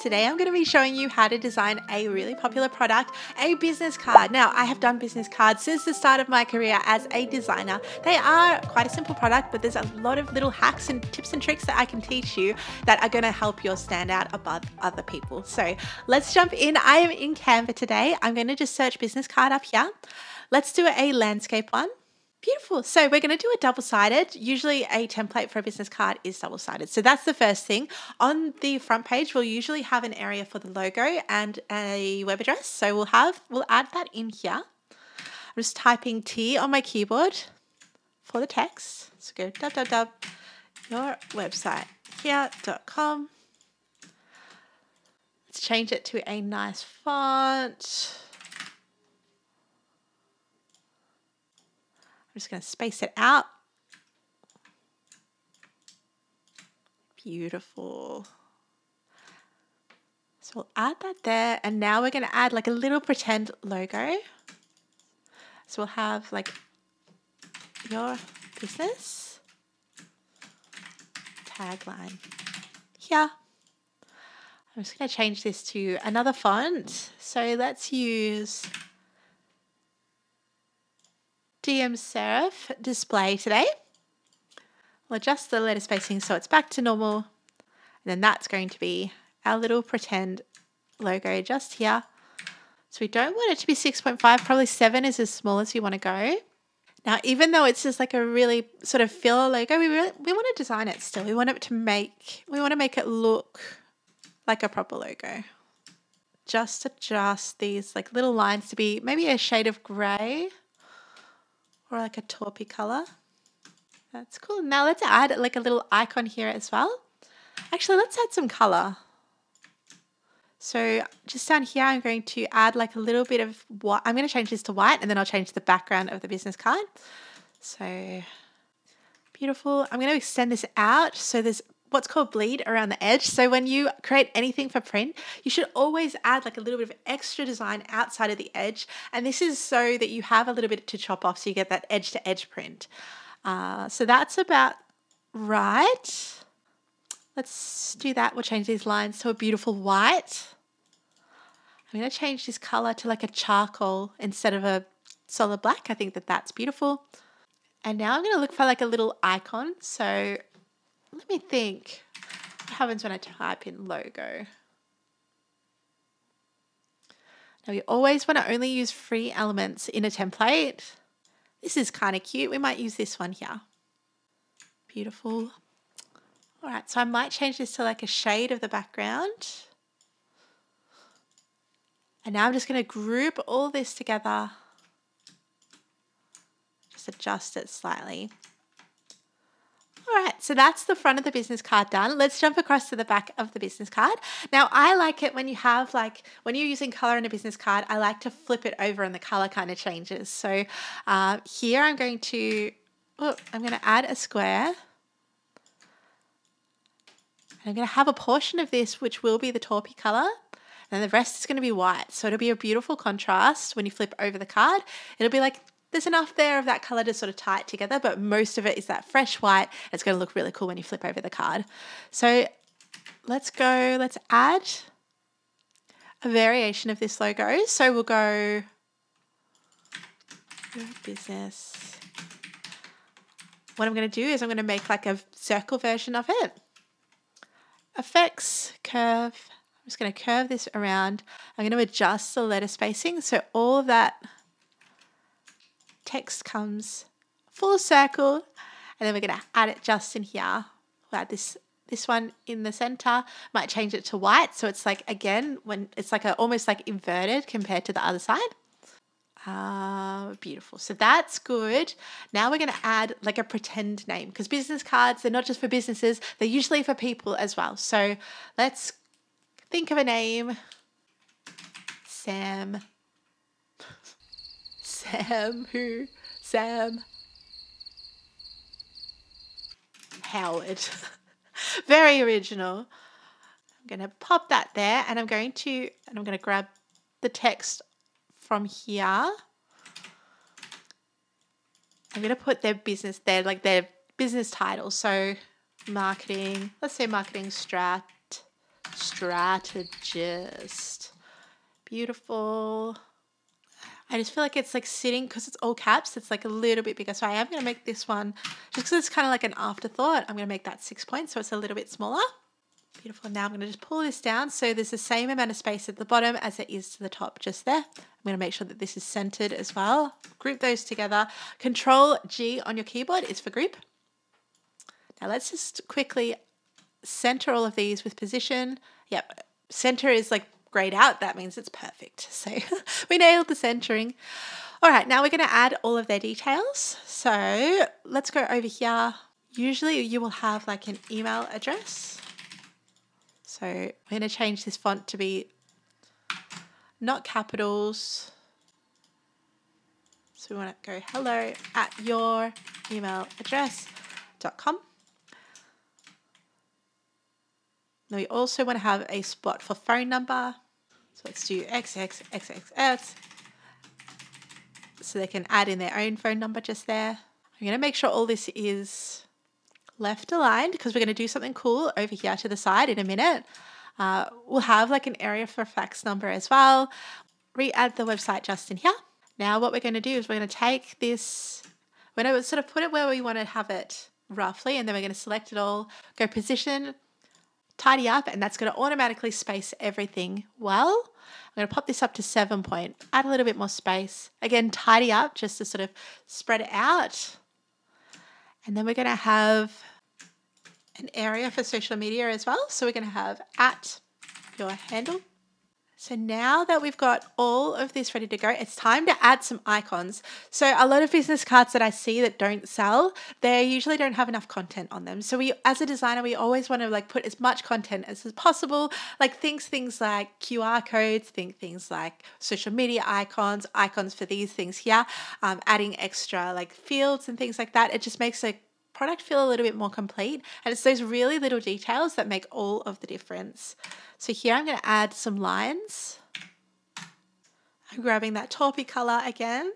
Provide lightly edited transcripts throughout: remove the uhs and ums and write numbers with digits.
Today I'm going to be showing you how to design a really popular product, a business card. Now, I have done business cards since the start of my career as a designer. They are quite a simple product, but there's a lot of little hacks and tips and tricks that I can teach you that are going to help you stand out above other people. So let's jump in. I am in Canva today. I'm going to just search business card up here. Let's do a landscape one. Beautiful. So we're going to do a double-sided. Usually a template for a business card is double-sided. So that's the first thing. On the front page, we'll usually have an area for the logo and a web address. So we'll add that in here. I'm just typing T on my keyboard for the text. So go yourwebsitehere.com. Let's change it to a nice font. I'm just going to space it out. Beautiful. So we'll add that there. And now we're going to add like a little pretend logo. So we'll have like your business tagline here. I'm just going to change this to another font. So let's use DM Serif display today. We'll adjust the letter spacing so it's back to normal. And then that's going to be our little pretend logo just here. So we don't want it to be 6.5, probably 7 is as small as you want to go. Now, even though it's just like a really sort of filler logo, we want to design it still. We want to make it look like a proper logo. Just adjust these like little lines to be maybe a shade of grey. Or like a taupey color. That's cool. Now let's add like a little icon here as well. Actually, let's add some color. So just down here, I'm going to add like a little bit of white. I'm going to change this to white and then I'll change the background of the business card. So beautiful. I'm going to extend this out. So there's what's called bleed around the edge. So when you create anything for print, you should always add like a little bit of extra design outside of the edge. And this is so that you have a little bit to chop off so you get that edge to edge print. So that's about right. Let's do that. We'll change these lines to a beautiful white. I'm going to change this color to like a charcoal instead of a solid black. I think that that's beautiful. And now I'm going to look for like a little icon. So let me think. What happens when I type in logo? Now we always want to only use free elements in a template. This is kind of cute. We might use this one here. Beautiful. All right, so I might change this to like a shade of the background. And now I'm just going to group all this together. Just adjust it slightly. All right, so that's the front of the business card done. Let's jump across to the back of the business card. Now, I like it when you have when you're using color in a business card, I like to flip it over and the color kind of changes. So here I'm going to add a square. I'm going to have a portion of this which will be the taupey color. And the rest is going to be white. So it'll be a beautiful contrast when you flip over the card. It'll be like there's enough there of that color to sort of tie it together, but most of it is that fresh white. It's going to look really cool when you flip over the card. So let's add a variation of this logo. So we'll go your business. What I'm going to do is I'm going to make like a circle version of it. Effects, curve. I'm just going to curve this around. I'm going to adjust the letter spacing so all of that text comes full circle, and then we're going to add it just in here. We'll add this one in the center. Might change it to white, so it's like again when it's like almost like inverted compared to the other side. Beautiful. So that's good. Now we're going to add like a pretend name because business cards, they're not just for businesses, they're usually for people as well. So let's think of a name. Sam Howard. Very original. I'm going to pop that there and I'm going to grab the text from here. I'm going to put their business there, like their business title. So marketing, let's say marketing strategist. Beautiful. I just feel like it's like sitting, because it's all caps, it's like a little bit bigger. So I am going to make this one, just because it's kind of like an afterthought, I'm going to make that 6 points so it's a little bit smaller. Beautiful. Now I'm going to just pull this down so there's the same amount of space at the bottom as it is to the top, just there. I'm going to make sure that this is centered as well. Group those together. Control G on your keyboard is for group. Now let's just quickly center all of these with position. Yep, center is like grayed out. That means it's perfect. So we nailed the centering. All right, now we're going to add all of their details. So let's go over here. Usually you will have like an email address. So we're going to change this font to be not capitals. So we want to go hello@your-email-address.com. Now we also want to have a spot for phone number. So let's do XXXXX. So they can add in their own phone number just there. I'm going to make sure all this is left aligned because we're going to do something cool over here to the side in a minute. We'll have like an area for a fax number as well. Re-add the website just in here. Now what we're going to do is we're going to take this, we're going to sort of put it where we want to have it roughly, and then we're going to select it all, go position, tidy up, and that's going to automatically space everything well. I'm going to pop this up to 7 point, add a little bit more space. Again, tidy up just to sort of spread it out. And then we're going to have an area for social media as well. So we're going to have @your-handle. So now that we've got all of this ready to go, it's time to add some icons. So a lot of business cards that I see that don't sell, they usually don't have enough content on them. So we, as a designer, we always want to like put as much content as possible, like things like QR codes, things like social media icons for these things here, adding extra like fields and things like that. It just makes a product feel a little bit more complete, and it's those really little details that make all of the difference. So here I'm going to add some lines. I'm grabbing that taupey color again.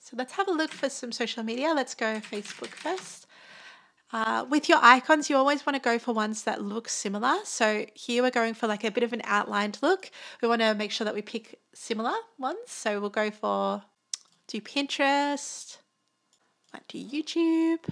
So let's have a look for some social media. Let's go Facebook first. With your icons, you always want to go for ones that look similar. So here we're going for like a bit of an outlined look. We want to make sure that we pick similar ones. So we'll go for, do Pinterest, might do YouTube.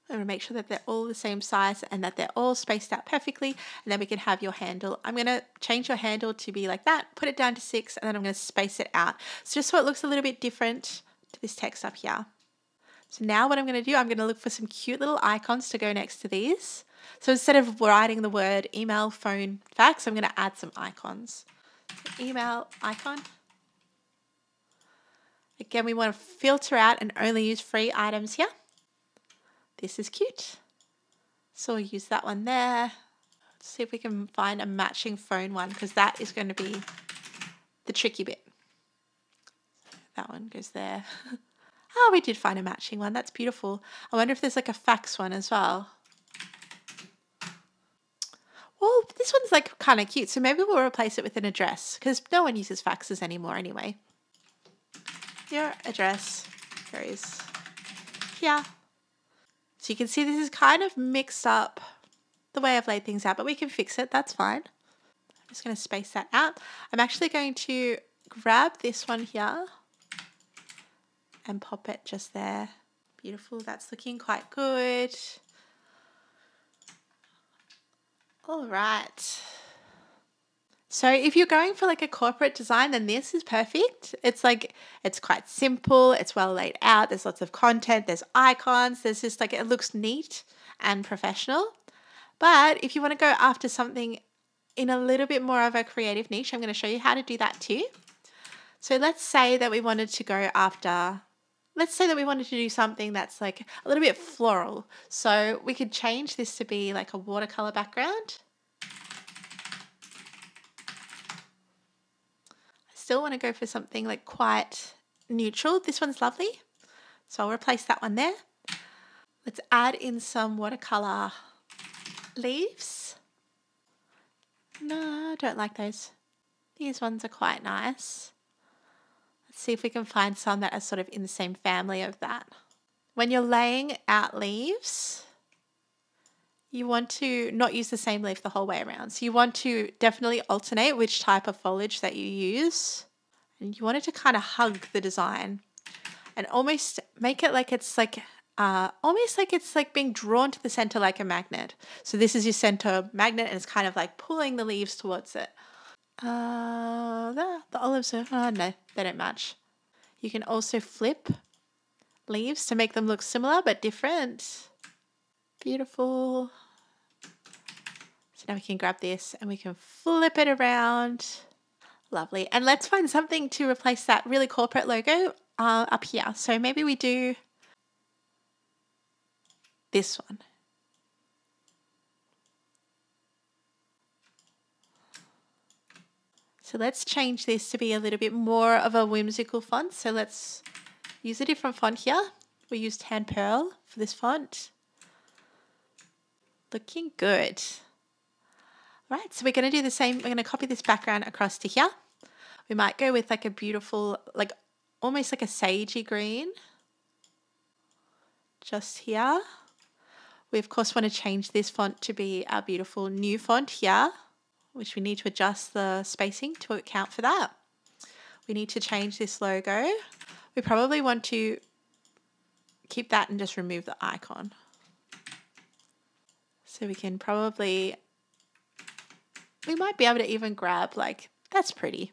I'm going to make sure that they're all the same size and that they're all spaced out perfectly, and then we can have your handle. I'm going to change your handle to be like that, put it down to 6, and then I'm going to space it out. So just so it looks a little bit different to this text up here. So now what I'm going to do, I'm going to look for some cute little icons to go next to these. So instead of writing the word email, phone, fax, I'm going to add some icons. So email icon. Again, we want to filter out and only use free items here. This is cute. So we'll use that one there. Let's see if we can find a matching phone one, because that is going to be the tricky bit. That one goes there. Oh, we did find a matching one. That's beautiful. I wonder if there's like a fax one as well. Well, this one's like kind of cute. So maybe we'll replace it with an address, because no one uses faxes anymore anyway. Your address goes here. So you can see this is kind of mixed up the way I've laid things out, but we can fix it. That's fine. I'm just going to space that out. I'm actually going to grab this one here and pop it just there. Beautiful. That's looking quite good. All right. So if you're going for like a corporate design, then this is perfect. It's like, it's quite simple. It's well laid out. There's lots of content. There's icons. There's just like, it looks neat and professional. But if you want to go after something in a little bit more of a creative niche, I'm going to show you how to do that too. So let's say that we wanted to go after, let's say that we wanted to do something that's like a little bit floral. So we could change this to be like a watercolor background. Still want to go for something like quite neutral. This one's lovely. So I'll replace that one there. Let's add in some watercolor leaves. No, I don't like those. These ones are quite nice. Let's see if we can find some that are sort of in the same family of that. When you're laying out leaves, you want to not use the same leaf the whole way around. So you want to definitely alternate which type of foliage that you use. And you want it to kind of hug the design and almost make it like it's like, almost like it's like being drawn to the center like a magnet. So this is your center magnet and it's kind of like pulling the leaves towards it. The olives are, no, they don't match. You can also flip leaves to make them look similar but different. Beautiful. So now we can grab this and we can flip it around. Lovely. And let's find something to replace that really corporate logo up here. So maybe we do this one. So let's change this to be a little bit more of a whimsical font. So let's use a different font here. We used Hand Pearl for this font. Looking good. All right, so we're going to do the same. We're going to copy this background across to here. We might go with like a beautiful, like almost like a sagey green. Just here. We of course want to change this font to be our beautiful new font here, which we need to adjust the spacing to account for that. We need to change this logo. We probably want to keep that and just remove the icon. So we can probably, we might be able to even grab like, that's pretty.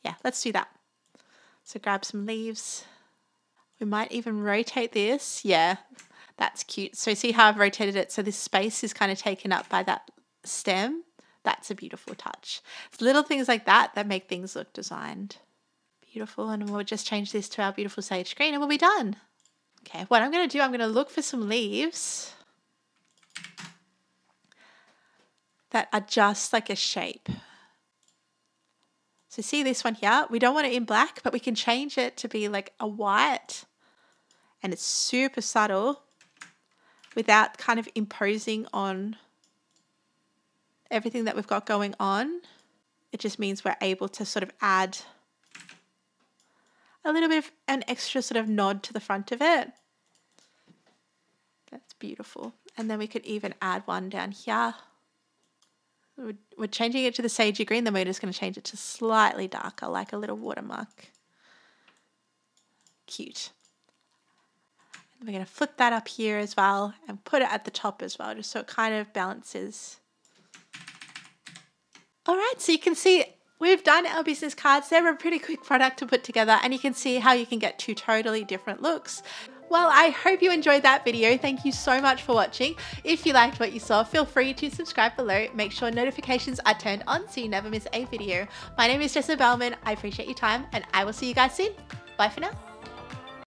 Yeah, let's do that. So grab some leaves. We might even rotate this. Yeah, that's cute. So see how I've rotated it? So this space is kind of taken up by that stem. That's a beautiful touch. It's little things like that that make things look designed. Beautiful. And we'll just change this to our beautiful sage green and we'll be done. Okay, what I'm going to do, I'm going to look for some leaves that are just like a shape. So see this one here? We don't want it in black, but we can change it to be like a white and it's super subtle without kind of imposing on everything that we've got going on. It just means we're able to sort of add a little bit of an extra sort of nod to the front of it. That's beautiful. And then we could even add one down here. We're changing it to the sagey green, then we're just going to change it to slightly darker, like a little watermark. Cute. And we're going to flip that up here as well and put it at the top as well, just so it kind of balances. All right, so you can see we've done our business cards. They're a pretty quick product to put together and you can see how you can get two totally different looks. Well, I hope you enjoyed that video. Thank you so much for watching. If you liked what you saw, feel free to subscribe below. Make sure notifications are turned on so you never miss a video. My name is Jessa Bellman. I appreciate your time and I will see you guys soon. Bye for now.